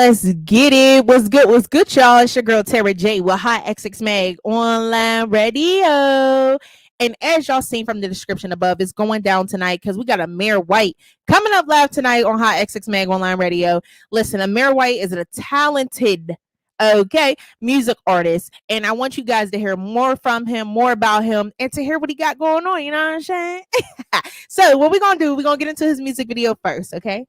Let's get it. What's good? What's good, y'all? It's your girl Tara J with HotxxMag Online Radio. And as y'all seen from the description above, it's going down tonight because we got Amir White coming up live tonight on HotxMag Online Radio. Listen, Amir White is a talented music artist, and I want you guys to hear more from him, more about him, and to hear what he got going on. You know what I'm saying? So what we're gonna do, we're gonna get into his music video first. Okay,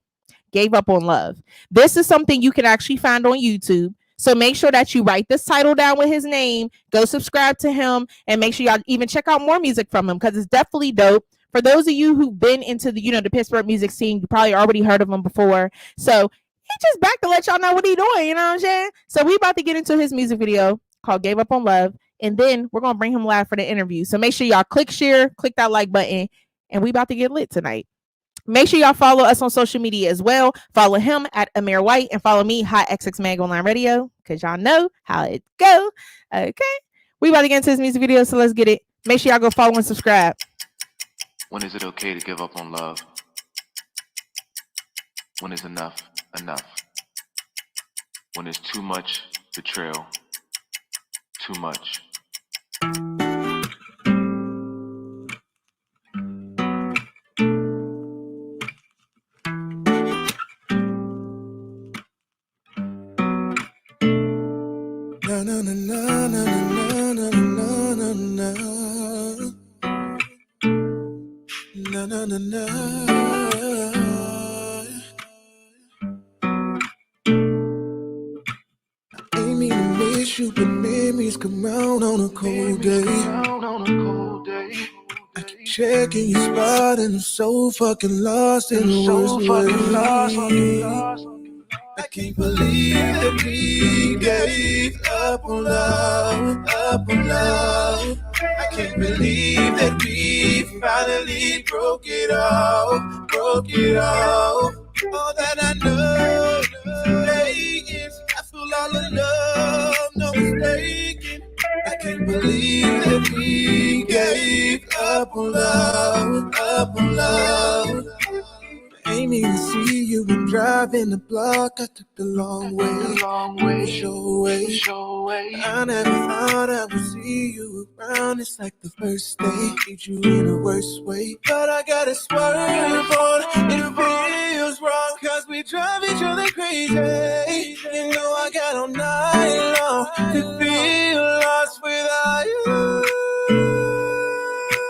Gave Up on Love. This is something you can actually find on YouTube. So make sure that you write this title down with his name, go subscribe to him, and make sure y'all even check out more music from him because it's definitely dope. For those of you who've been into the Pittsburgh music scene, you probably already heard of him before. So he just back to let y'all know what he doing, you know what I'm saying? So we about to get into his music video called Gave Up on Love, and then we're going to bring him live for the interview. So make sure y'all click share, click that like button, and we about to get lit tonight. Make sure y'all follow us on social media as well. Follow him at Amir White and follow me, HotxMag Online Radio, because y'all know how it go. Okay. We about to get into this music video, so let's get it. Make sure y'all go follow and subscribe. When is it okay to give up on love? When is enough enough? When it's too much betrayal, too much. Na na na na na na na na na na na na na. I ain't mean to miss you, but memories come round on a cold day. I keep checking your spot and I'm so fucking lost in the worst way. I can't believe that we gave up on love, up on love. I can't believe that we finally broke it off, broke it off. All that I know today is I feel all alone, no mistaken. I can't believe that we gave up on love, up on love. Ain't mean to see you when driving the block. I took the long way, show way. I never thought I would see you around. It's like the first day, treat you in a worse way. But I gotta swerve on, it feels wrong, cause we drive each other crazy. You know I got all night long to feel lost without you.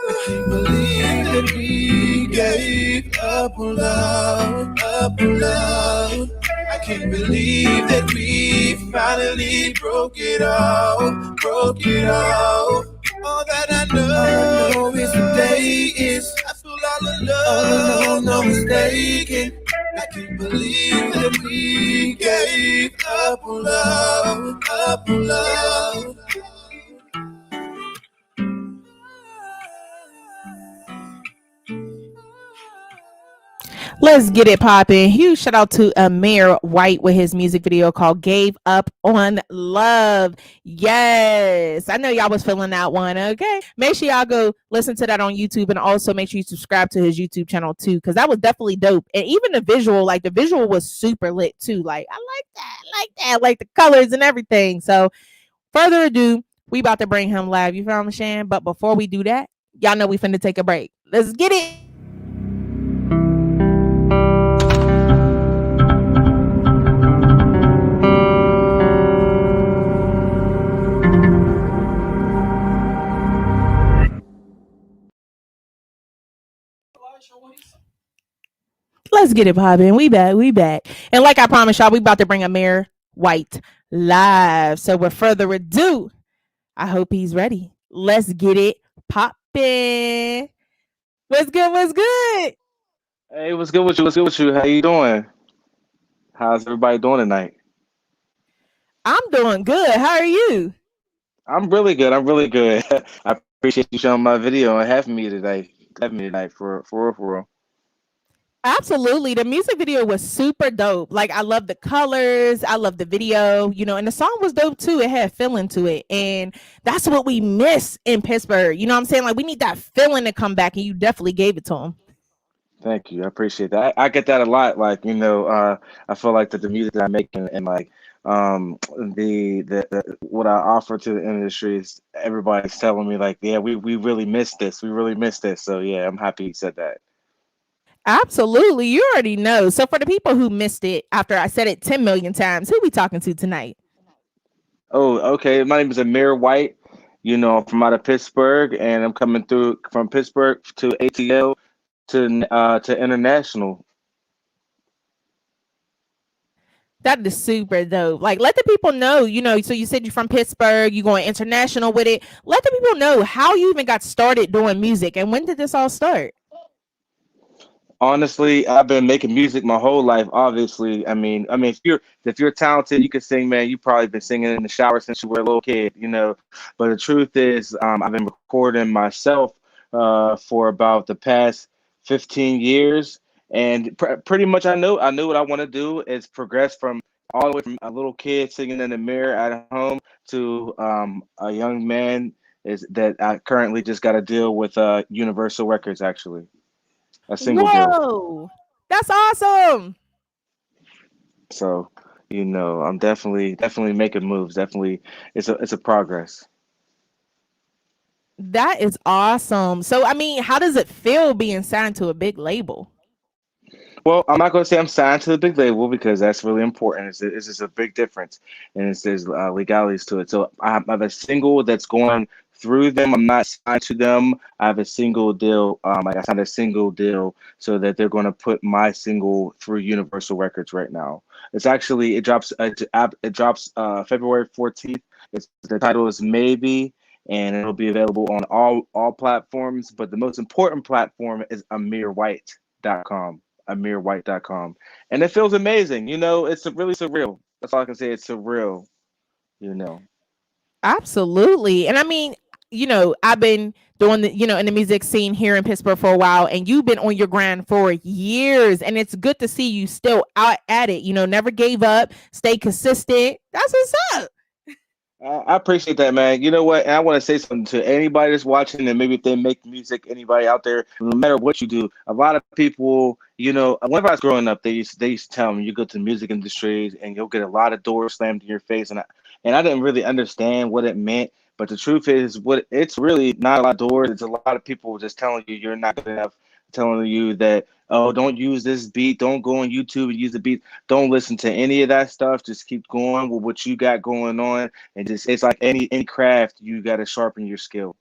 I can't believe that we gave up on love, up on love. I can't believe that we finally broke it off, broke it off. All that I know is today is I feel all alone, no mistaken. I can't believe that we gave up on love, up on love. Let's get it popping. Huge shout out to Amir White with his music video called Gave Up on Love. Yes. I know y'all was feeling that one. Okay. Make sure y'all go listen to that on YouTube, and also make sure you subscribe to his YouTube channel too, because that was definitely dope. And even the visual, the visual was super lit too. I like that, like the colors and everything. So further ado, we about to bring him live. You feel what I'm saying? But before we do that, y'all know we finna take a break. Let's get it. Let's get it popping. We back. And like I promised y'all, we about to bring Amir White live. So with further ado, I hope he's ready. Let's get it popping. What's good? Hey, what's good with you? How you doing? How's everybody doing tonight? I'm doing good. How are you? I'm really good. I appreciate you showing my video and having me tonight. For real. Absolutely. The music video was super dope. I love the colors. I love the video, and the song was dope too. It had feeling to it. And that's what we miss in Pittsburgh. You know what I'm saying? We need that feeling to come back, and you definitely gave it to them. Thank you. I appreciate that. I get that a lot. Like, I feel like that the music that I make and like the what I offer to the industry is everybody's telling me like, yeah, we really missed this. We really missed this. So yeah, I'm happy you said that. Absolutely. You already know. So for the people who missed it after I said it 10 million times, who we talking to tonight? Oh, okay. My name is Amir White. I'm from out of Pittsburgh, and I'm coming through from Pittsburgh to ATL to international. That is super dope. Like, let the people know, so you said you're from Pittsburgh, you going international with it. Let the people know how you even got started doing music and when did this all start? Honestly, I've been making music my whole life. Obviously, I mean, if you're talented, you can sing, man. You probably been singing in the shower since you were a little kid, you know. But the truth is, I've been recording myself for about the past 15 years, and pretty much I knew what I want to do is progress from all the way from a little kid singing in the mirror at home to a young man is that I currently just got to deal with Universal Records actually a single deal. Whoa, that's awesome. So, I'm definitely making moves. Definitely, it's a progress. That is awesome. So, I mean, how does it feel being signed to a big label? Well, I'm not going to say I'm signed to the big label because that's really important. It's just a big difference, and there's legalities to it. So I have a single that's going through them. I'm not signed to them. I have a single deal. Like I signed a single deal so that they're going to put my single through Universal Records right now. It drops February 14th. The title is Maybe. And it'll be available on all platforms, but the most important platform is AmirWhite.com. AmirWhite.com. And it feels amazing. It's really surreal. That's all I can say. It's surreal, you know. Absolutely. And I mean, I've been doing in the music scene here in Pittsburgh for a while, and you've been on your grind for years. And it's good to see you still out at it, never gave up, stay consistent. That's what's up. I appreciate that, man. You know what? And I want to say something to anybody that's watching, and maybe if they make music, anybody out there, no matter what you do, a lot of people, whenever I was growing up, they used to tell me you go to the music industries and you'll get a lot of doors slammed in your face, and I didn't really understand what it meant. But the truth is, what it's really not a lot of doors. It's a lot of people just telling you you're not good enough, telling you that, oh, don't use this beat, don't go on YouTube and use the beat, don't listen to any of that stuff. Just keep going with what you got going on, and just it's like any craft, you got to sharpen your skill.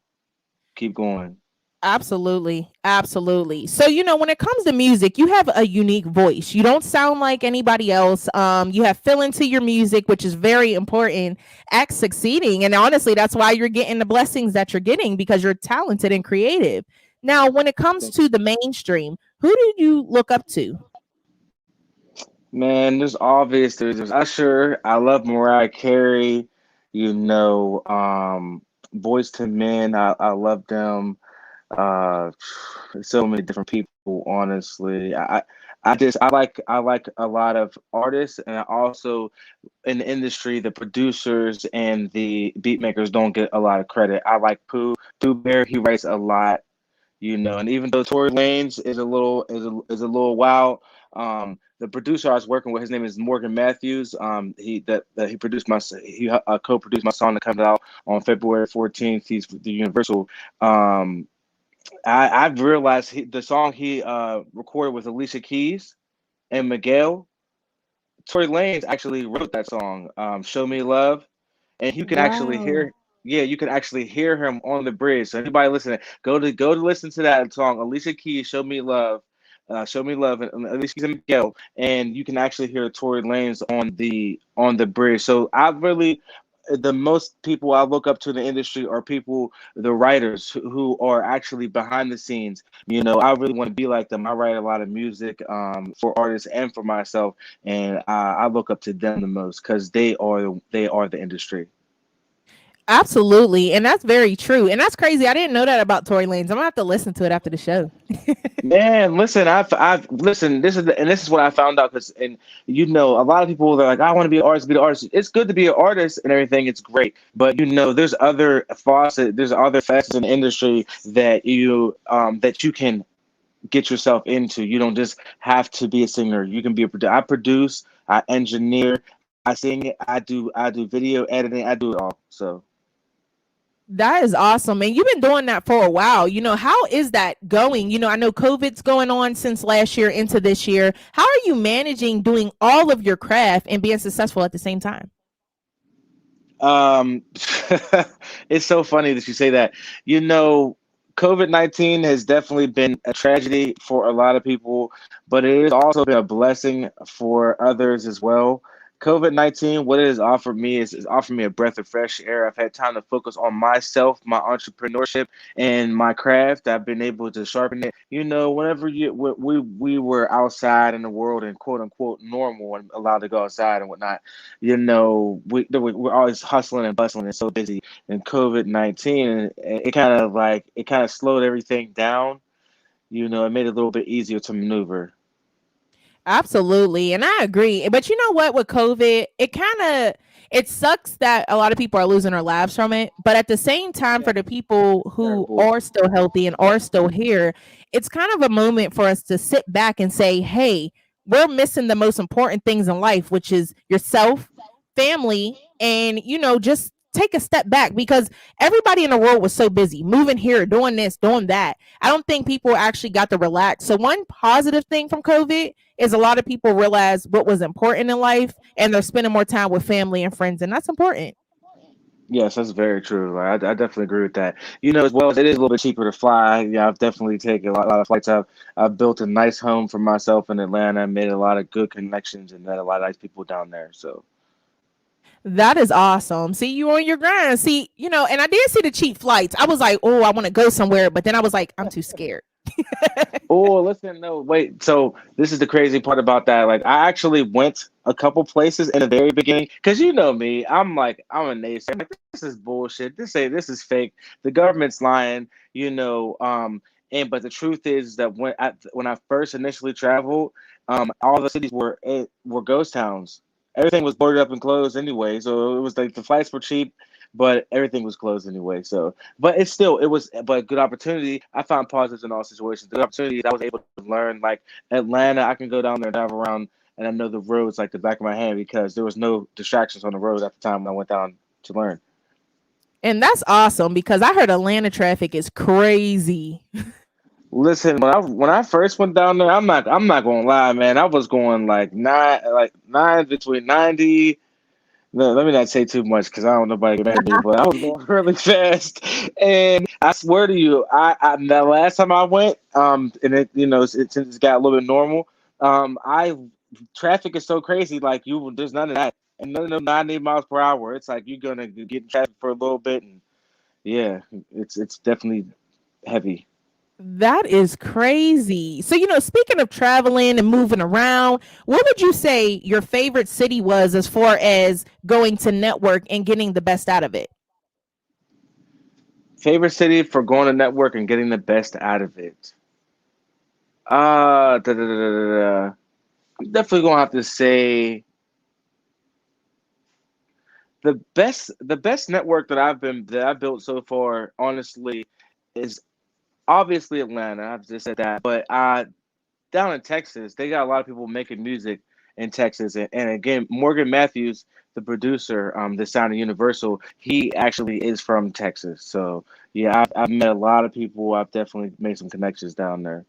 Keep going. Absolutely. Absolutely. So, when it comes to music, you have a unique voice. You don't sound like anybody else. You have feeling to your music, which is very important at succeeding. And honestly, that's why you're getting the blessings that you're getting because you're talented and creative. Now, when it comes to the mainstream, who do you look up to? Man, there's obvious. There's Usher. I love Mariah Carey. Boys to Men. I love them. Uh, so many different people. Honestly, I like a lot of artists, and I also in the industry, the producers and the beat makers don't get a lot of credit. I like Pooh Bear. He writes a lot. And even though Tory Lanez is a little wild, the producer I was working with, his name is Morgan Matthews. He produced co-produced my song that comes out on February 14th. He's the Universal. I've realized the song he recorded with Alicia Keys and Miguel. Tory Lanez actually wrote that song, "Show Me Love," and you can actually Wow. hear. Yeah, you can actually hear him on the bridge. So anybody listening, go to listen to that song, Alicia Keys, "Show Me Love," and Alicia Keys and Miguel, and you can actually hear Tory Lanez on the bridge. So the most people I look up to in the industry are people, the writers who are actually behind the scenes. I really want to be like them. I write a lot of music for artists and for myself, and I look up to them the most because they are the industry. Absolutely. And that's very true. And that's crazy. I didn't know that about Tory Lanez. I'm going to have to listen to it after the show. Man, listen, I've listen. This is what I found out because, and a lot of people are like, I want to be an artist, be the artist. It's good to be an artist and everything. It's great, but there's other facets in the industry that you can get yourself into. You don't just have to be a singer. You can be a producer. I produce, I engineer, I sing, I do video editing, I do it all. So That is awesome. And you've been doing that for a while. How is that going? I know COVID's going on since last year into this year. How are you managing doing all of your craft and being successful at the same time? um it's so funny that you say that. You know, COVID-19 has definitely been a tragedy for a lot of people, but it has also been a blessing for others as well. COVID-19, what it has offered me is offered me a breath of fresh air. I've had time to focus on myself, my entrepreneurship, and my craft. I've been able to sharpen it. You know, whenever we were outside in the world and quote unquote normal and allowed to go outside and whatnot, you know, we're always hustling and bustling and so busy. And COVID-19, it kind of slowed everything down. You know, it made it a little bit easier to maneuver. Absolutely. And I agree. But you know what, with COVID, it sucks that a lot of people are losing their lives from it. But at the same time, Yeah, for the people who terrible. are still healthy and are still here, it's kind of a moment for us to sit back and say, hey, we're missing the most important things in life, which is yourself, family, and just take a step back, because everybody in the world was so busy moving here, doing this, doing that. I don't think people actually got to relax. So one positive thing from COVID is a lot of people realize what was important in life, and they're spending more time with family and friends, and that's important. Yes, that's very true. Like, I definitely agree with that. You know, as well as it is a little bit cheaper to fly. Yeah, I've definitely taken lot of flights. I've built a nice home for myself in Atlanta. I made a lot of good connections and met a lot of nice people down there. So, That is awesome. See, you on your grind. See, and I did see the cheap flights. I was like, oh, I want to go somewhere, but then I was like, I'm too scared. oh, listen, no, wait. So this is the crazy part about that. Like, I actually went a couple places in the very beginning because you know me. I'm a naysayer. I'm like, this is bullshit. This is fake. The government's lying. You know. And but the truth is that when I first initially traveled, all the cities were ghost towns. Everything was boarded up and closed anyway. So it was like the flights were cheap, but everything was closed anyway. So but it was but a good opportunity. I found positives in all situations. The opportunities I was able to learn, like Atlanta, I can go down there and drive around and I know the roads like the back of my hand because there was no distractions on the road at the time when I went down to learn. And that's awesome, because I heard Atlanta traffic is crazy. Listen, when I first went down there, I'm not gonna lie, man. I was going like nine between 90. No, let me not say too much because I don't know nobody get mad at me, but I was going really fast. And I swear to you, I the last time I went, and it since it's got a little bit normal, I traffic is so crazy, like there's none of that. And none of them 90 miles per hour. It's like you're gonna get in traffic for a little bit and yeah, it's definitely heavy. That is crazy. So, speaking of traveling and moving around, what would you say your favorite city was as far as going to network and getting the best out of it? Favorite city for going to network and getting the best out of it. Da, da, da, da, da, da. I'm definitely gonna have to say the best network that I've built so far, honestly, is obviously Atlanta. I've just said that, but down in Texas, they got a lot of people making music in Texas, and again, Morgan Matthews, the producer, the Sound of Universal, he actually is from Texas. So yeah, I've met a lot of people. I've definitely made some connections down there.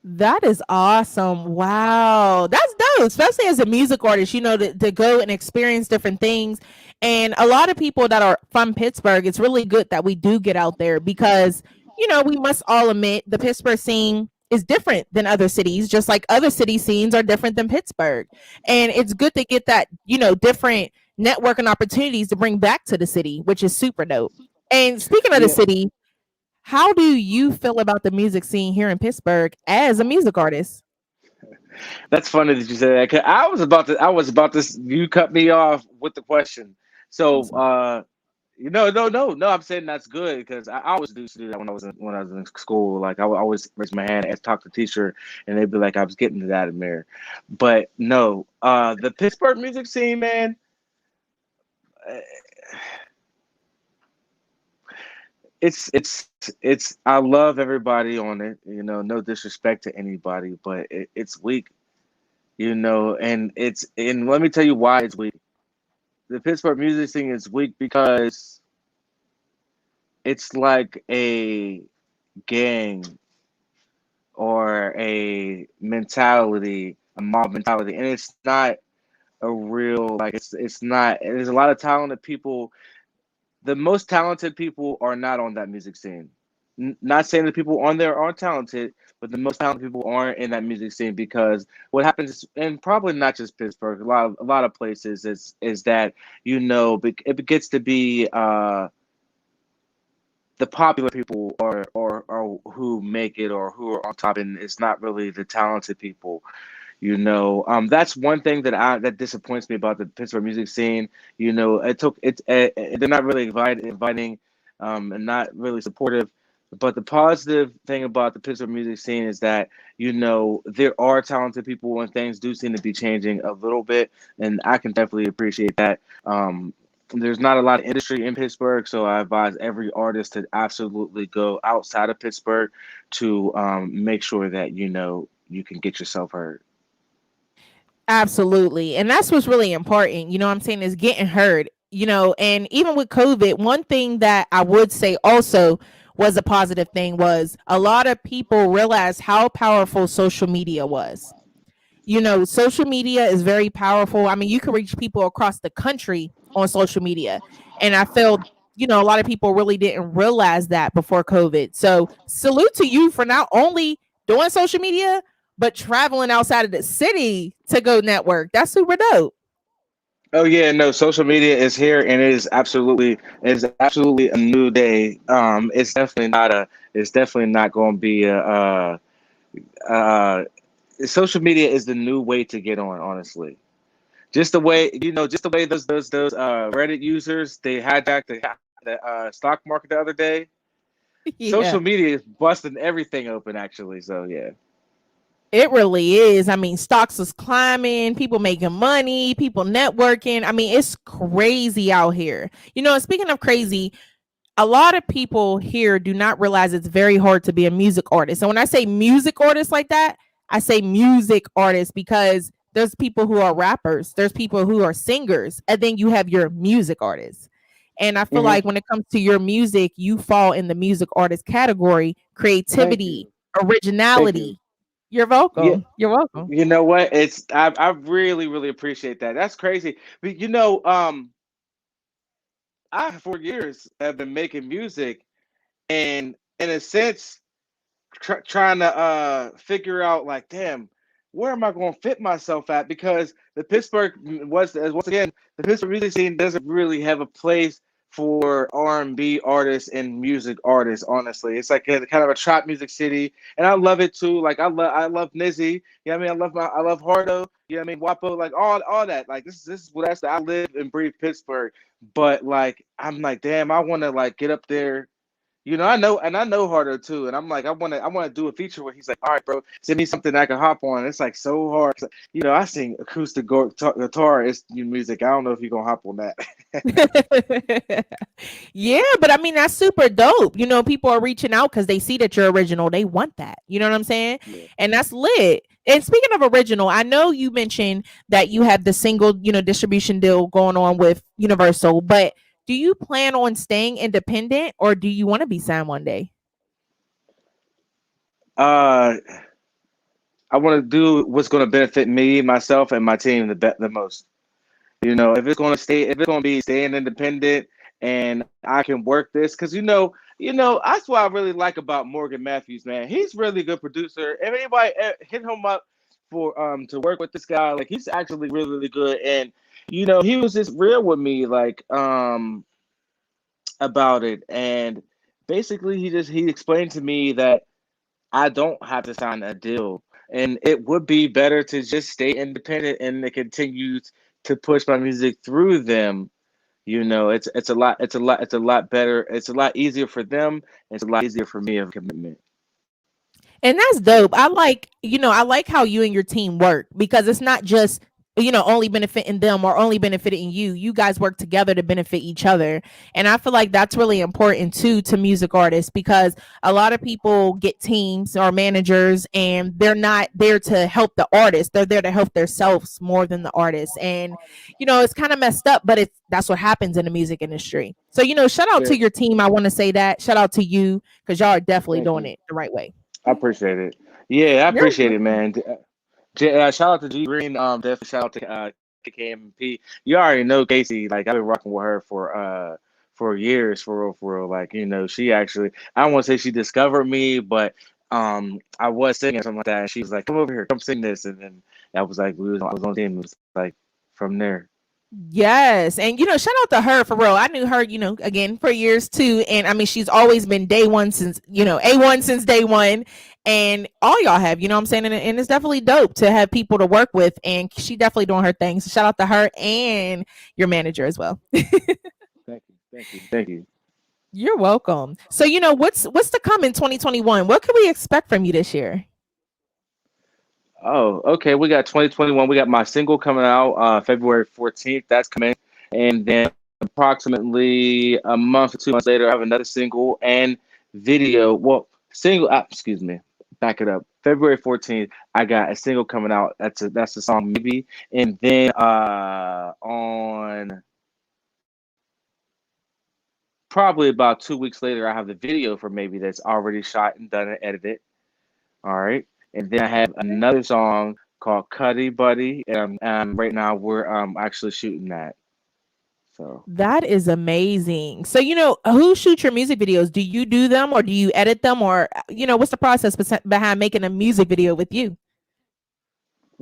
That is awesome. Wow. That's dope, especially as a music artist, to go and experience different things. And a lot of people that are from Pittsburgh, it's really good that we do get out there, because, we must all admit the Pittsburgh scene is different than other cities, just like other city scenes are different than Pittsburgh. And it's good to get that, different networking opportunities to bring back to the city, which is super dope. And speaking of the Yeah, city, how do you feel about the music scene here in Pittsburgh as a music artist? that's funny that you said that. 'Cause I was about to. You cut me off with the question. So, no. I'm saying that's good because I always used to do that when I was in school. Like I would always raise my hand and talk to the teacher, and they'd be like, "I was getting to that, Amir." But no, the Pittsburgh music scene, man. uh, it's I love everybody on it, you know, no disrespect to anybody, but it's weak, you know, and let me tell you why it's weak. The Pittsburgh music scene is weak because it's like a gang or a mentality, a mob mentality, and it's not a real like it's not. There's a lot of talented people. The most talented people are not on that music scene. Not saying that people on there aren't talented, but the most talented people aren't in that music scene because what happens, and probably not just Pittsburgh, a lot of places is that you know it gets to be the popular people or who make it or who are on top, and it's not really the talented people. You know, that's one thing that disappoints me about the Pittsburgh music scene. You know, they're not really inviting, and not really supportive. But the positive thing about the Pittsburgh music scene is that you know there are talented people and things do seem to be changing a little bit, and I can definitely appreciate that. There's not a lot of industry in Pittsburgh, so I advise every artist to absolutely go outside of Pittsburgh to make sure that you know you can get yourself heard. Absolutely. And that's what's really important. You know what I'm saying? Is getting heard. You know, and even with COVID, one thing that I would say also was a positive thing was a lot of people realized how powerful social media was. You know, social media is very powerful. I mean, you can reach people across the country on social media. And I feel, you know, a lot of people really didn't realize that before COVID. So salute to you for not only doing social media, but traveling outside of the city to go network. That's super dope. Oh yeah, no, social media is here and it is absolutely a new day. It's definitely not going to be uh social media is the new way to get on, honestly. Just the way those Reddit users they hijacked the stock market the other day. Yeah. Social media is busting everything open actually. So yeah. It really is. I mean, stocks is climbing, people making money, people networking. I mean, it's crazy out here. You know, and speaking of crazy, a lot of people here do not realize it's very hard to be a music artist. And when I say music artist like that, I say music artist because there's people who are rappers, there's people who are singers, and then you have your music artists. And I feel Hmm. like when it comes to your music, you fall in the music artist category, Thank creativity, you. Thank you. originality. You're Yeah, welcome. You're welcome. you know what? I really appreciate that. That's crazy. But you know, I for years have been making music, and in a sense, trying to figure out like, damn, where am I going to fit myself at? Because the Pittsburgh was once again the Pittsburgh music scene doesn't really have a place for R&B artists and music artists. Honestly, it's like a kind of a trap music city, and I love it too. Like I love Nizzy. You know what I mean? I love Hardo. You know what I mean? Wapo. Like all that. Like this is what that's I live and breathe Pittsburgh. But like I'm like, damn, I want to like get up there, you know, I know Harder too, and I'm like, I want to do a feature where he's like, all right, bro, send me something I can hop on. It's like so hard. You know, I sing acoustic guitar. It's new music. I don't know if you're gonna hop on that. Yeah, but I mean that's super dope. You know, people are reaching out because they see that you're original. They want that. You know what I'm saying? Yeah. And that's lit. And speaking of original, I know you mentioned that you have the single, you know, distribution deal going on with Universal, but do you plan on staying independent or do you want to be signed one day? Uh, I want to do what's gonna benefit me, myself, and my team the most. You know, if it's gonna be staying independent, and I can work this, because that's what I really like about Morgan Matthews, man. He's really good producer. If anybody hit him up for to work with this guy, like he's actually really good, and he was just real with me, like about it, and basically he explained to me that I don't have to sign a deal, and it would be better to just stay independent and to continue to push my music through them. It's a lot better. It's a lot easier for them. It's a lot easier for me of commitment. And that's dope. I like, you know, I like how you and your team work because it's not just only benefiting them or only benefiting you. You guys work together to benefit each other. And I feel like that's really important too to music artists, because a lot of people get teams or managers and they're not there to help the artist. They're there to help themselves more than the artist. And it's kind of messed up, but that's what happens in the music industry. So, shout out Yeah, to your team. I want to say that. Shout out to you, because y'all are definitely thank doing you. it the right way. I appreciate it. Yeah, I You're appreciate it, man. Shout out to G Green. Definitely shout out to KKMP. You already know Casey. Like I've been rocking with her for years, for real. Like she actually. I don't want to say she discovered me, but I was singing something like that, and she was like, "Come over here, come sing this," and then I was like, I was on team. It was like from there. Yes. And shout out to her for real. I knew her, again for years too. And I mean, she's always been day one since, A1 since day one. And all y'all have, what I'm saying? And it's definitely dope to have people to work with. And she definitely doing her thing. So shout out to her and your manager as well. Thank you, thank you, thank you. You're welcome. So, what's to come in 2021? What can we expect from you this year? Oh, okay. We got 2021. We got my single coming out February 14th. That's coming. And then approximately a month or 2 months later, I have another single and video. Well, single, excuse me. Back it up. February 14th, I got a single coming out. That's the song Maybe. And then on probably about 2 weeks later, I have the video for Maybe that's already shot and done and edited. All right. And then I have another song called Cuddy Buddy. And right now we're actually shooting that. So That is amazing. So, who shoots your music videos? Do you do them or do you edit them, or, what's the process behind making a music video with you?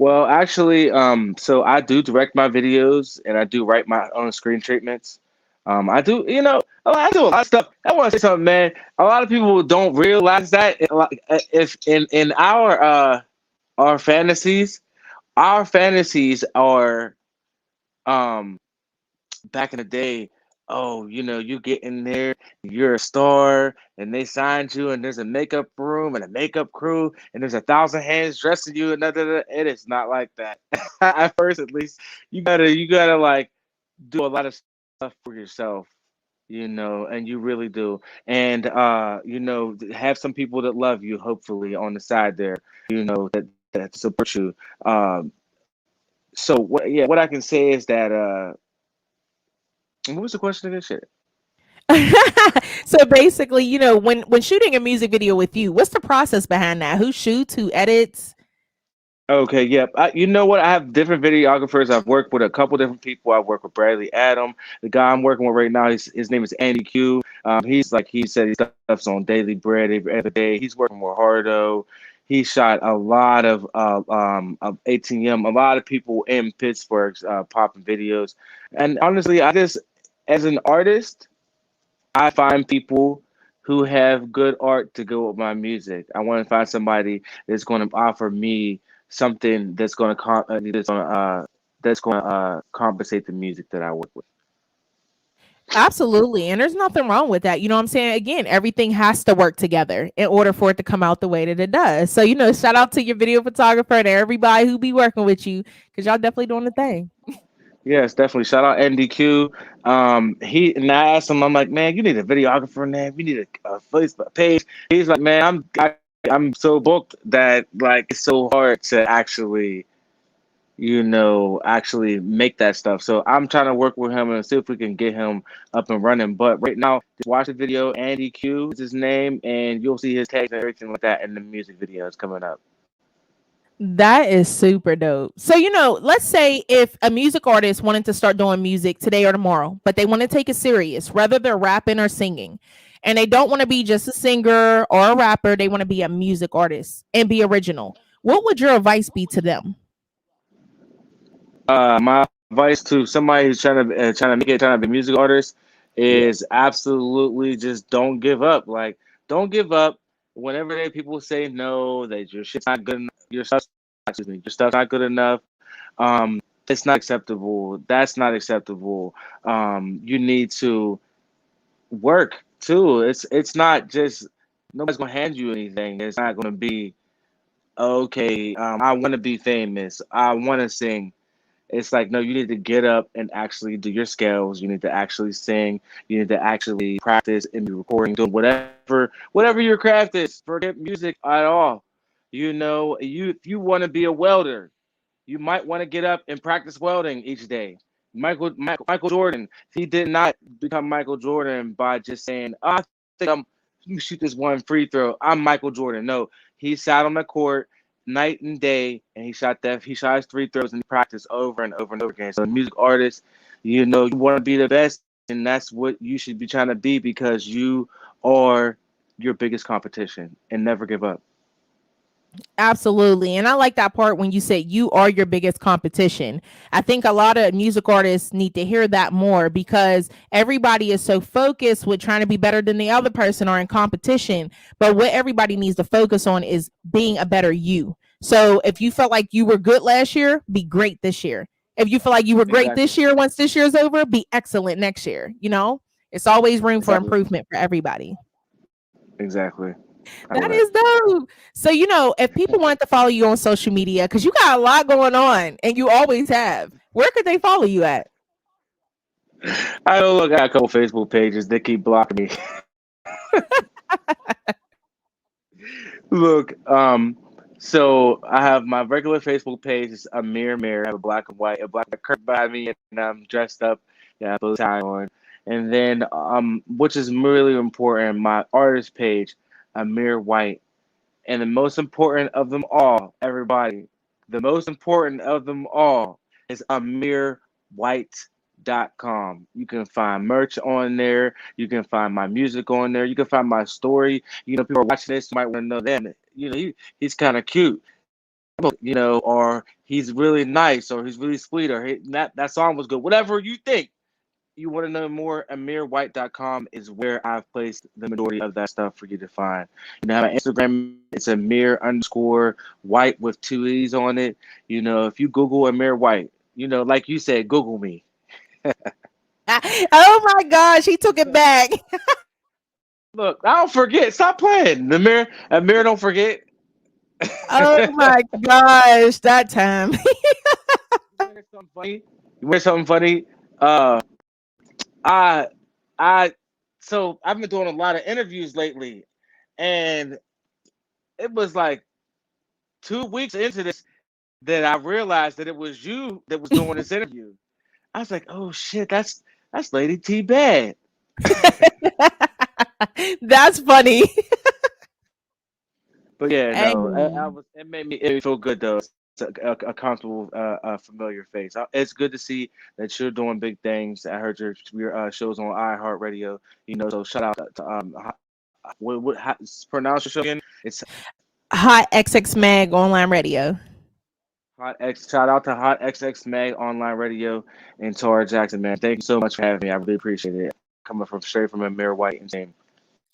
well actually so I do direct my videos and I do write my own screen treatments. I do I do a lot of stuff. I want to say something, man. A lot of people don't realize that if in our fantasies are um back in the day, oh, you get in there, you're a star, and they signed you, and there's a makeup room and a makeup crew, and there's 1,000 hands dressing you, and da, da, da. It is not like that. At first, at least, you gotta like do a lot of stuff for yourself, and you really do, and have some people that love you, hopefully, on the side there, that support you. So what? Yeah, what I can say is that what was the question again? Shit. So basically, when shooting a music video with you, what's the process behind that? Who shoots, who edits? Okay, yep. You know what? I have different videographers. I've worked with a couple different people. I work with Bradley Adam. The guy I'm working with right now, his name is Andy Q. He's like he said, he stuffs on Daily Bread every day. He's working with Hardo. He shot a lot of ATM, a lot of people in Pittsburgh popping videos. And honestly, as an artist, I find people who have good art to go with my music. I want to find somebody that's going to offer me something that's going to compensate the music that I work with. Absolutely. And there's nothing wrong with that. You know what I'm saying? Again, everything has to work together in order for it to come out the way that it does. So, shout out to your video photographer and everybody who be working with you, because y'all definitely doing the thing. Yes, definitely. Shout out NDQ. He and I asked him, I'm like, man, you need a videographer, man. You need a Facebook page. He's like, man, I'm so booked that like it's so hard to actually make that stuff. So I'm trying to work with him and see if we can get him up and running. But right now, just watch the video. Andy Q is his name, and you'll see his tags and everything like that in the music videos coming up. That is super dope. So, let's say if a music artist wanted to start doing music today or tomorrow, but they want to take it serious, whether they're rapping or singing, and they don't want to be just a singer or a rapper, they want to be a music artist and be original. What would your advice be to them? My advice to somebody who's trying to make it, trying to be a music artist, Yeah. is absolutely just don't give up. Like, don't give up. Whenever people say no, that your shit's not good enough, your stuff's not good enough. It's not acceptable. That's not acceptable. You need to work too. It's not just nobody's gonna hand you anything. It's not gonna be okay. I want to be famous. I want to sing. It's like, no, you need to get up and actually do your scales. You need to actually sing. You need to actually practice and be recording, doing whatever your craft is. Forget music at all. You know, if you want to be a welder, you might want to get up and practice welding each day. Michael Jordan, he did not become Michael Jordan by just saying, "Oh, I think let me shoot this one free throw. I'm Michael Jordan." No, he sat on the court night and day, and he shot his free throws and he practiced over and over and over again. So, music artists, you know, you want to be the best, and that's what you should be trying to be because you are your biggest competition, and never give up. Absolutely. And I like that part when you said you are your biggest competition. I think a lot of music artists need to hear that more because everybody is so focused with trying to be better than the other person or in competition. But what everybody needs to focus on is being a better you. So if you felt like you were good last year, be great this year. If you feel like you were great Exactly. this year, once this year's over, be excellent next year. You know, it's always room for Exactly. improvement for everybody. Exactly. I That love that. is dope. So, if people want to follow you on social media, because you got a lot going on and you always have, where could they follow you at? I know. Look, I got a couple Facebook pages. They keep blocking me. Look, so I have my regular Facebook page is Amir Mir. I have a black curtain behind me, and I'm dressed up. Yeah, I have a bow tie on, and then which is really important, my artist page, Amir White, and the most important of them all, everybody, the most important of them all is AmirWhite.com. You can find merch on there. You can find my music on there. You can find my story. You know, people are watching this might want to know that. You know, he's kind of cute, you know, or he's really nice, or he's really sweet, or that song was good. Whatever you think you want to know more, AmirWhite.com is where I've placed the majority of that stuff for you to find. You know, my Instagram, it's Amir_White with two E's on it. You know, if you Google Amir White, you know, like you said, Google me. Oh my gosh, he took it back. Look, I don't forget. Stop playing. Amir, don't forget. Oh my gosh, that time. You want to hear something funny? You want to hear something funny? Uh, I, I, so I've been doing a lot of interviews lately, and it was like 2 weeks into this that I realized that it was you that was doing this interview. I was like, oh shit, that's Lady T Bad. That's funny. But yeah, Hey. no, it made me feel good though. It's a comfortable, familiar face. It's good to see that you're doing big things. I heard your shows on iHeartRadio. You know, so shout out to how, pronounce your show again. It's Hot XX Mag Online Radio. Hot X. Shout out to Hot XX Mag Online Radio and Tora Jackson, man. Thank you so much for having me. I really appreciate it. Coming from straight from Amir White and James.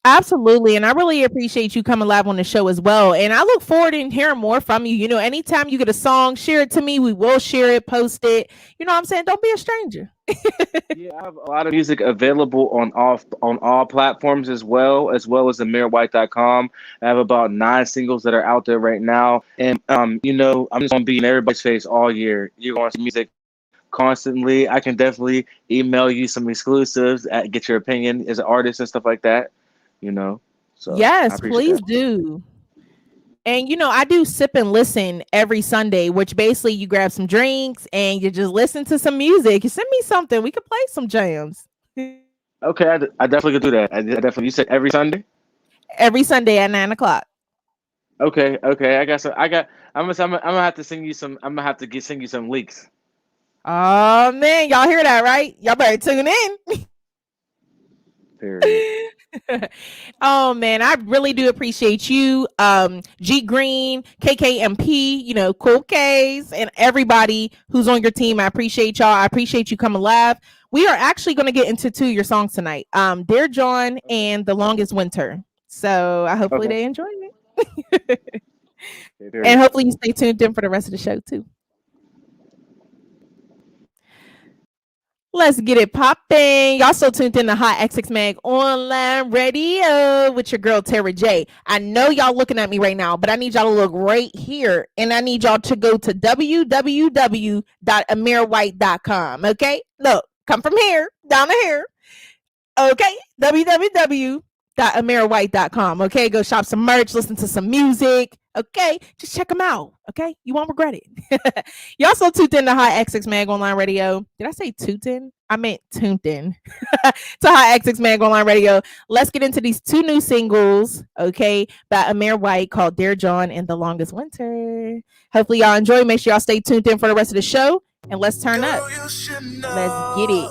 Absolutely. And I really appreciate you coming live on the show as well. And I look forward to hearing more from you. Anytime you get a song, share it to me. We will share it, post it. You know what I'm saying? Don't be a stranger. Yeah, I have a lot of music available on all platforms as well as AmirWhite.com. I have about 9 singles that are out there right now, and you know, I'm just gonna be in everybody's face all year. You're gonna see music constantly. I can definitely email you some exclusives, get your opinion as an artist and stuff like that. You know, so I Yes, appreciate please that. do. And I do sip and listen every Sunday, which basically you grab some drinks and you just listen to some music. You send me something, we could play some jams. Okay, I definitely could do that. I definitely. You said every Sunday. Every Sunday at 9 o'clock. Okay, okay. I got some. I got. I'm gonna have to sing you some. I'm gonna have to sing you some leaks. Oh man, y'all hear that, right? Y'all better tune in. Period. Oh man, I really do appreciate you, G Green, KKMP, Cool K's, and everybody who's on your team. I appreciate y'all. I appreciate you coming live. We are actually going to get into two of your songs tonight, Dear John Okay. and The Longest Winter. So I hopefully Okay. they enjoy it. Okay. And Period. hopefully you stay tuned in for the rest of the show too. Let's get it popping. Y'all so tuned in to Hot XX Mag Online Radio with your girl Tara J. I know y'all looking at me right now, but I need y'all to look right here. And I need y'all to go to www.amirwhite.com. Okay? Look, come from here, down to here. Okay? www.amirwhite.com. Okay? Go shop some merch, listen to some music. Okay? Just check them out. Okay? You won't regret it. Y'all so tuned in to Hot XX Mag Online Radio. Did I say tuned in? I meant tuned in to Hot XX Mag Online Radio. Let's get into these two new singles, okay, by Amir White called Dear John and The Longest Winter. Hopefully y'all enjoy. Make sure y'all stay tuned in for the rest of the show. And let's turn up. Let's get it.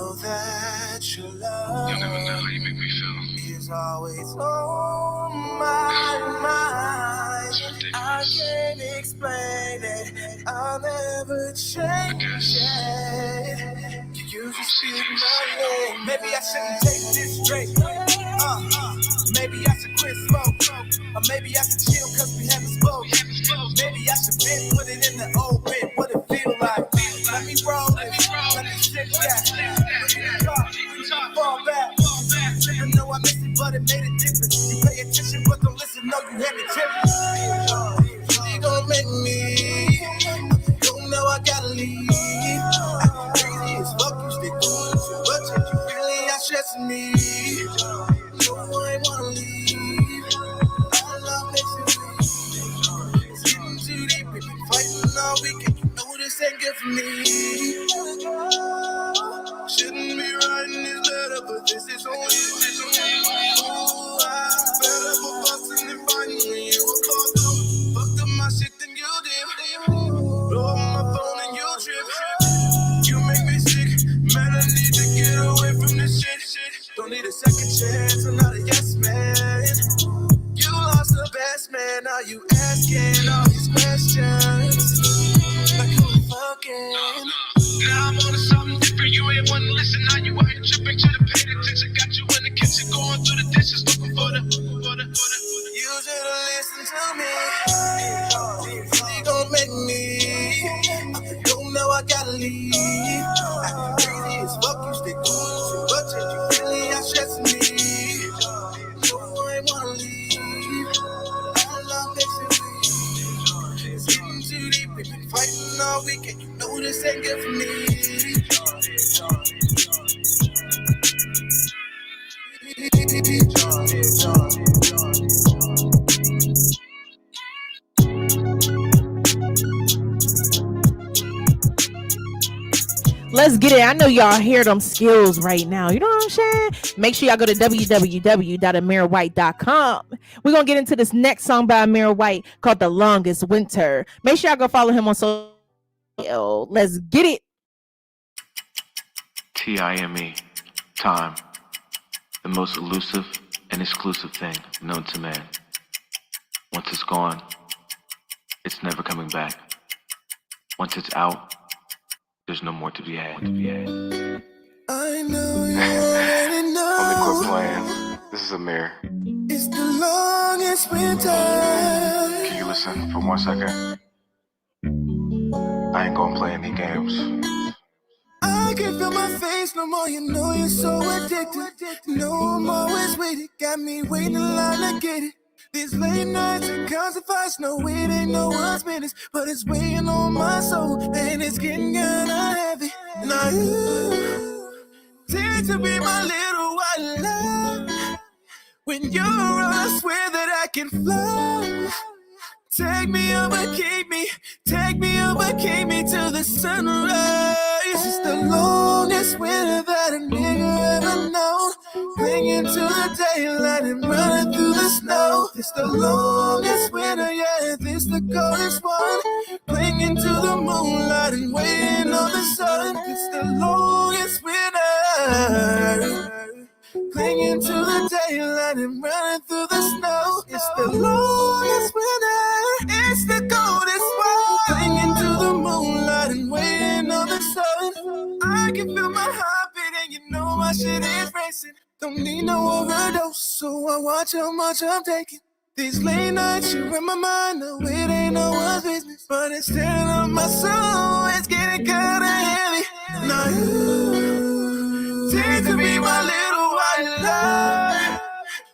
You'll never know how you make me feel. It's always on my mind. I can't explain it. I'll never change it. You just speak my name. Maybe I shouldn't take this straight. Maybe I should quit smoke. Or maybe I should chill cause we haven't spoken. Maybe I should put it in the open. What it feel like. Let me roll it. Let me sit back. Fall back. I know I missed it, but it made a difference. You pay attention, but don't listen. No, you had me tripping. You gon' make me. You know I gotta leave. Crazy as fuck, you stick going too much, and you really are stressing me. No, I ain't wanna leave. All love makes it weak. It's getting too deep, we've been fighting all weekend. You know this ain't good for me. Shouldn't be writing this letter, but this is only. Ooh, I'm better for busting and fighting when you were called through. Fucked up my shit than you did. Blow up my phone and you trip. You make me sick. Man, I need to get away from this shit. Don't need a second chance, I'm not a yes man. You lost the best man, now you asking all these questions. Like who you fucking? Now I'm on to something different, you ain't wanna listen. Now you out here tripping, should've paid attention. Got you in the kitchen, going through the dishes, looking for the. You should've listened to me. You gon' make me. You know I gotta leave. I'm crazy as fuck, you stick going too much, and you really are stressing me. No, I ain't wanna leave. All love makes it weak. It's getting too deep, we've been fighting all weekend. You know this ain't good for me. Let's get it. I know y'all hear them skills right now. You know what I'm saying? Make sure y'all go to www.amirwhite.com. We're going to get into this next song by Amir White called The Longest Winter. Make sure y'all go follow him on social. Let's get it. TIME, time, the most elusive and exclusive thing known to man. Once it's gone, it's never coming back. Once it's out, there's no more to be had. I know you already know. Let me quit playing. This is Amir. It's the longest winter. Can you listen for 1 second? I ain't gonna play any games. I can feel my face no more. You know you're so addicted. No, I'm always waiting. Got me waiting in line to get it. These late nights and constant fights, no, it ain't no one's business, but it's weighing on my soul, and it's getting kinda heavy. Now you tend to be my little white love. When you're around, I swear that I can fly. Take me up and keep me to the sunrise. It's the longest winter that a nigga ever known. Clinging to the daylight and running through the snow. It's the longest winter, yeah, this the coldest one. Clinging to the moonlight and waiting on the sun. It's the longest winter. Clinging to the daylight and running through the snow. It's the longest winter. It's the coldest one. Clinging to the moonlight and waiting on the sun. I can feel my heartbeat and you know my shit is racing. Don't need no overdose, so I watch how much I'm taking. These late nights, you're in my mind, no, it ain't no one's business. But it's tearing up my soul, it's getting kinda heavy. Now you Tend to be my little white lie.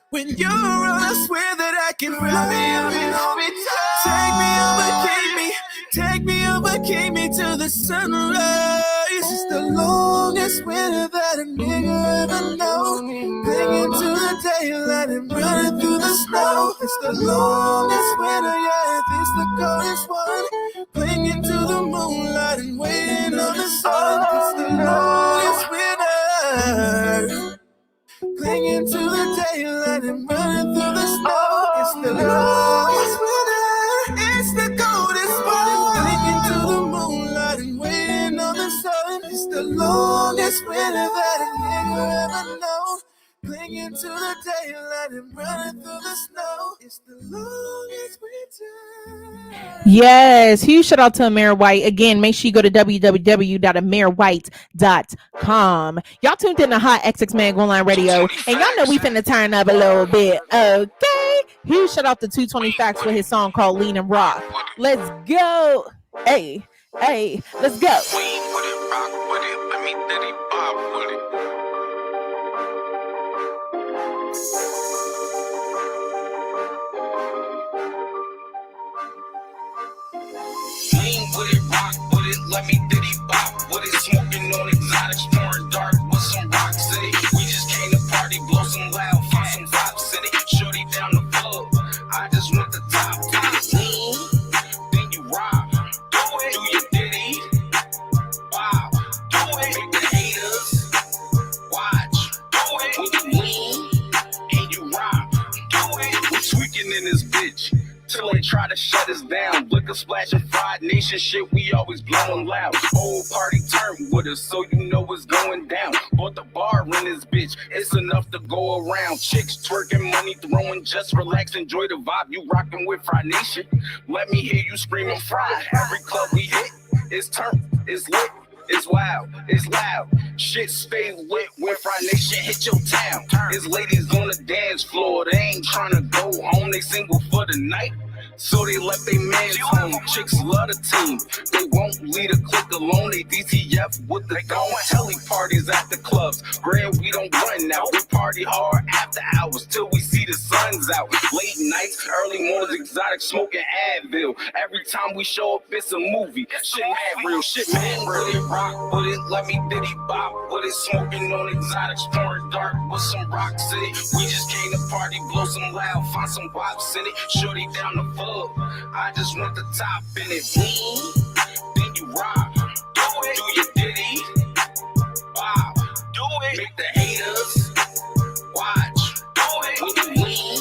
When you're around, I swear that I can fly. Take me over, keep me to the sunrise. It's the longest winter that a nigga ever known. Clinging to the daylight and running through the snow. It's the longest winter, yeah, it's the coldest one. Clinging to the moonlight and waiting on the sun. It's the longest winter. Clinging to the daylight and running through the snow. It's the longest winter. It's the coldest one. Clinging to the moonlight and waiting on the sun. It's the longest winter that a nigga ever known. Clinging to the daylight and running through the snow. It's the longest winter. Yes, huge shout out to Amir White. Again, make sure you go to www.amirwhite.com. Y'all tuned in to Hot XX Mag Online Radio, and y'all know we finna turn up a little bit. Okay, huge shout out to 220 Facts with his song called Lean and Rock. Let's go. Hey, let's go. Lean with it, rock with it, let me diddy bob with it. Lean with it, rock with it, let me diddy bop with it. Smoking on exotics, pouring dark with some rocks in it. We just came to party, blow some loud, find some vibes in it. Shorty down the floor, I just want the top. Lean, then you rock. Do your diddy, wow. Do it, make the haters watch. Do it, when you lean and you rock. Do it, we're tweaking in this bitch. Till they try to shut us down. Liquor splashing, fried nation shit, we always blowing loud. Whole party turn with us, so you know what's going down. Bought the bar in this bitch, it's enough to go around. Chicks twerking, money throwing, just relax, enjoy the vibe. You rocking with Fried Nation, let me hear you screaming fried. Every club we hit, it's turned, it's lit. It's wild, it's loud. Shit stay lit when Fried Nation hit your town. There's ladies on the dance floor, they ain't trying to go home. They single for the night, so they left their mans home. Chicks love the team, they won't lead a clique alone. They DTF with the gone. Telly parties at the clubs, grand we don't run now. We party hard after hours till we see the sun's out. Late nights, early mornings, exotic smoking Advil. Every time we show up, it's a movie. Shit mad real, shit mad real. Rock with it, let me diddy bop with it. Smoking on exotics, pouring dark with some rocks in it. We just came to party, blow some loud, find some wops in it. Shorty down the floor, I just want the top in it. Lean, then you rock. Do your diddy, wow. Do it, make the haters watch. Do it, when you lean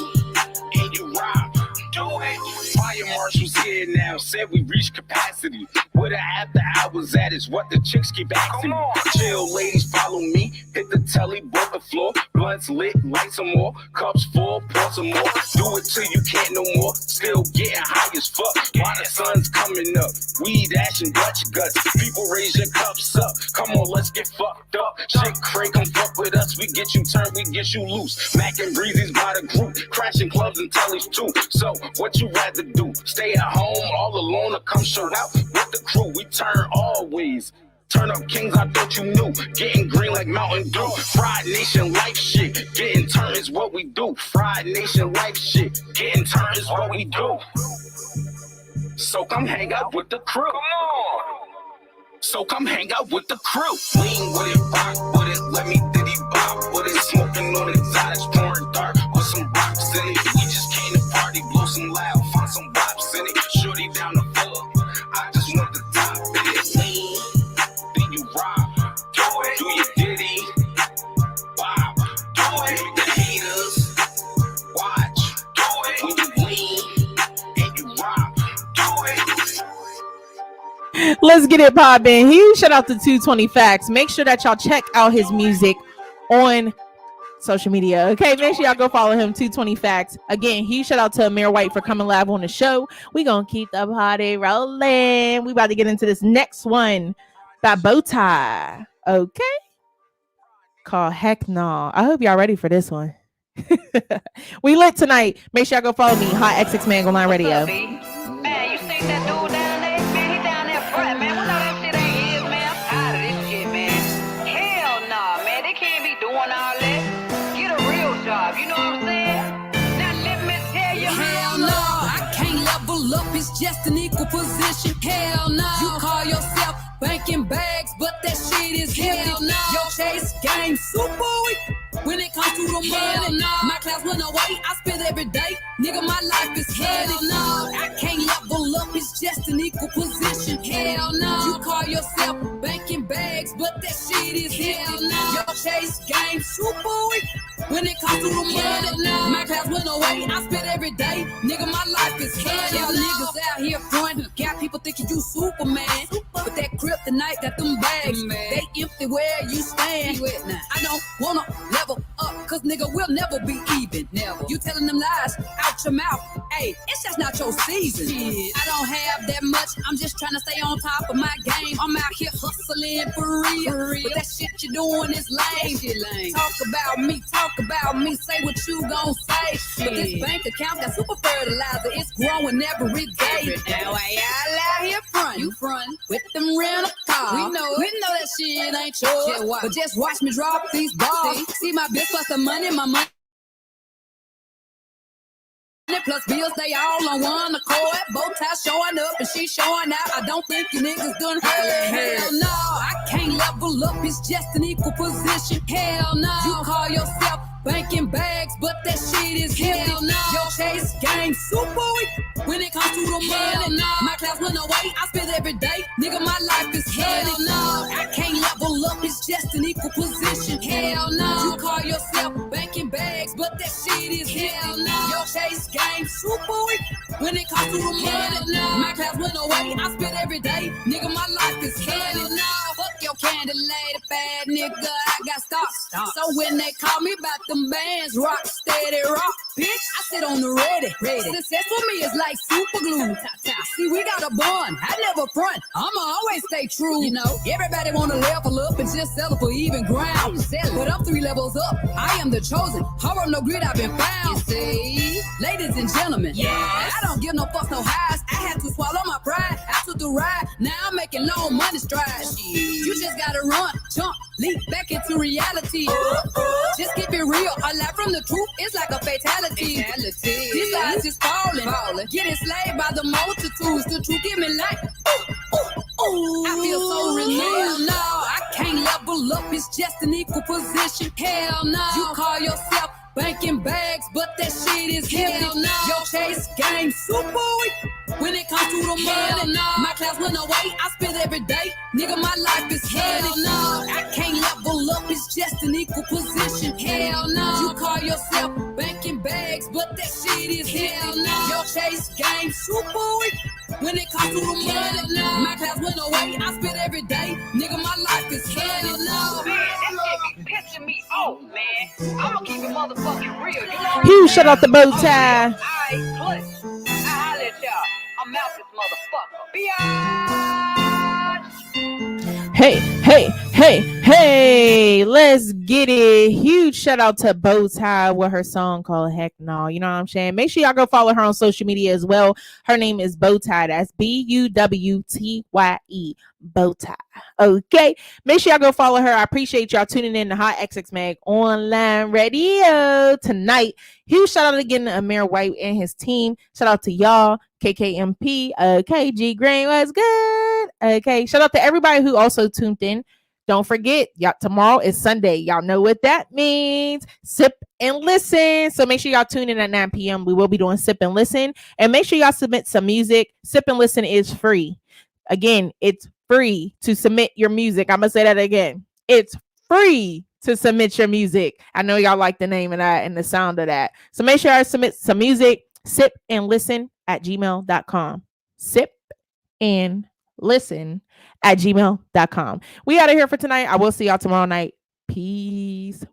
and you rock. Do it. Fire marshals here now, said we reached capacity. Where the after hours at is what the chicks keep asking me. Chill, ladies, follow me. Hit the telly, broke the floor. Blunts lit, light some more. Cups full, pour some more. Do it till you can't no more. Still getting high as fuck. While the sun's coming up. Weed, ash, and Dutch guts. People raise your cups up. Come on, let's get fucked up. Shit, Craig, come fuck with us. We get you turned, we get you loose. Mac and Breezy's by the group. Crashing clubs and tellies too. So, what you rather do? Stay at home all alone or come show out with the crew? We turn always. Turn up kings, I thought you knew. Getting green like Mountain Dew. Fried Nation life shit. Getting turned is what we do. Fried Nation life shit. Getting turned is what we do. So come hang out with the crew. Come on. So come hang out with the crew. Lean with it, rock with it. Let me diddy bop with it. Smoking on exotics, pouring dark with some rocks in it. We just came to party, blow some loud, find some bops in it. Shorty down the floor, I just want the top in it. Lean, then you rock. Do your diddy, wow. Do it, make the haters watch. Do it, when you lean and you rock. Do it. Let's get it poppin'. Huge shout out to 220 Facts. Make sure that y'all check out his music on social media. Okay, make sure y'all go follow him, 220 Facts. Again, huge shout out to Amir White for coming live on the show. We gonna keep the party rolling. We about to get into this next one by Bowtie. Okay, called Heck No. I hope y'all ready for this one. We lit tonight. Make sure y'all go follow me, HotxMagOnlineRadio. Man, you seen that dude down there? Man, he down there front, man. We know that shit ain't his, man. I'm tired of this shit, man. Hell nah, man. They keep just an equal position. Hell no. You call yourself banking bags, but that shit is hell no. Your chase game super weak. When it comes to the money, no. My class went away, I spend every day. Nigga, my life is hell no. I can't level up, it's just an equal position. Hell no. You call yourself banking bags, but that shit is hell no. Your chase game super weak. When it comes to the money, no. My class went away, I spend every day. Nigga, my life is hell no. Y'all niggas out here frontin', got people thinking you Superman. But that kryptonite got them bags, they empty where you stand. I don't wanna level up, cause nigga, we'll never be even. Never. You telling them lies out your mouth. Hey, it's just not your season. Shit. I don't have that much, I'm just trying to stay on top of my game. I'm out here hustling for real. But that shit you doing is lame. Talk about me, say what you gon' say. But this bank account got super fertilizer, it's growing every day. Now why y'all out here front with them rental cars? We know that shit ain't yours, but just watch me drop these balls. See my bitch plus the money, my money plus bills, they all on one accord. Both ties showing up and she showing out. I don't think you niggas done hell no. I can't level up, it's just an equal position. Hell no. You call yourself banking bags, but that shit is hell no. Your chase game super weak. When it comes to the money, no. My class went away, I spend every day. Nigga, my life is hell no. I can't level up, it's just an equal position. Hell no. You call yourself banking bags, but that shit is hell no. Your chase game super weak. When it comes to the money, no. My class went away, I spend every day. Nigga, my life is hell no. Fuck your candy lady, bad nigga, I got stocks. So when they call me about them bands, rock steady rock, bitch, I sit on the ready. Success for me is like super glue. See, we got a bond, I never front, I'ma always stay true. You know, everybody wanna level up and just settle for even ground. But I'm 3 levels up, I am the chosen. Horror no grid, I've been found. You see, ladies and gentlemen, I don't give no fucks, no highs. I had to swallow my pride, I took the ride. Now I'm making long money strides. You just gotta run, jump, leap back into reality. Just keep it real, a lie from the truth is like a fatality. These lies is falling, get enslaved by the multitudes. The truth give me life. I feel so renewed. No, I can't level up, it's just an equal position. Hell no. You call yourself banking bags, but that shit is hell no. Your chase game super weak. When it comes to the money, no. My class went away, I spend every day. Nigga, my life is hell no. I can't level up, it's just an equal position. Hell no. You call yourself banking bags, but that shit is hell no. Your chase game super weak. When it comes to the money, no. My class went away, I spend every day. Nigga, my life is hell no. Man, that shit be pissing me off, man. I'ma keep it motherfucking real. You know Huge shout out to Bow Tie. Alright, plus, I holla at y'all. I'm out this motherfucker. Hey, let's get it. Huge shout out to Bow Tie with her song called Heck No. You know what I'm saying? Make sure y'all go follow her on social media as well. Her name is Bow Tie. That's BUWTYE. Bow Tie. Okay. Make sure y'all go follow her. I appreciate y'all tuning in to Hot XX Mag Online Radio tonight. Huge shout out again to Amir White and his team. Shout out to y'all. KKMP. Okay. G Green was good. Okay. Shout out to everybody who also tuned in. Don't forget, y'all, tomorrow is Sunday. Y'all know what that means. Sip and listen. So make sure y'all tune in at 9 p.m. We will be doing Sip and Listen. And make sure y'all submit some music. Sip and Listen is free. Again, it's free to submit your music. I'm going to say that again. It's free to submit your music. I know y'all like the name of that and the sound of that. So make sure I submit some music. Sip and listen at gmail.com. Sip and listen at gmail.com. We out of here for tonight. I will see y'all tomorrow night. Peace.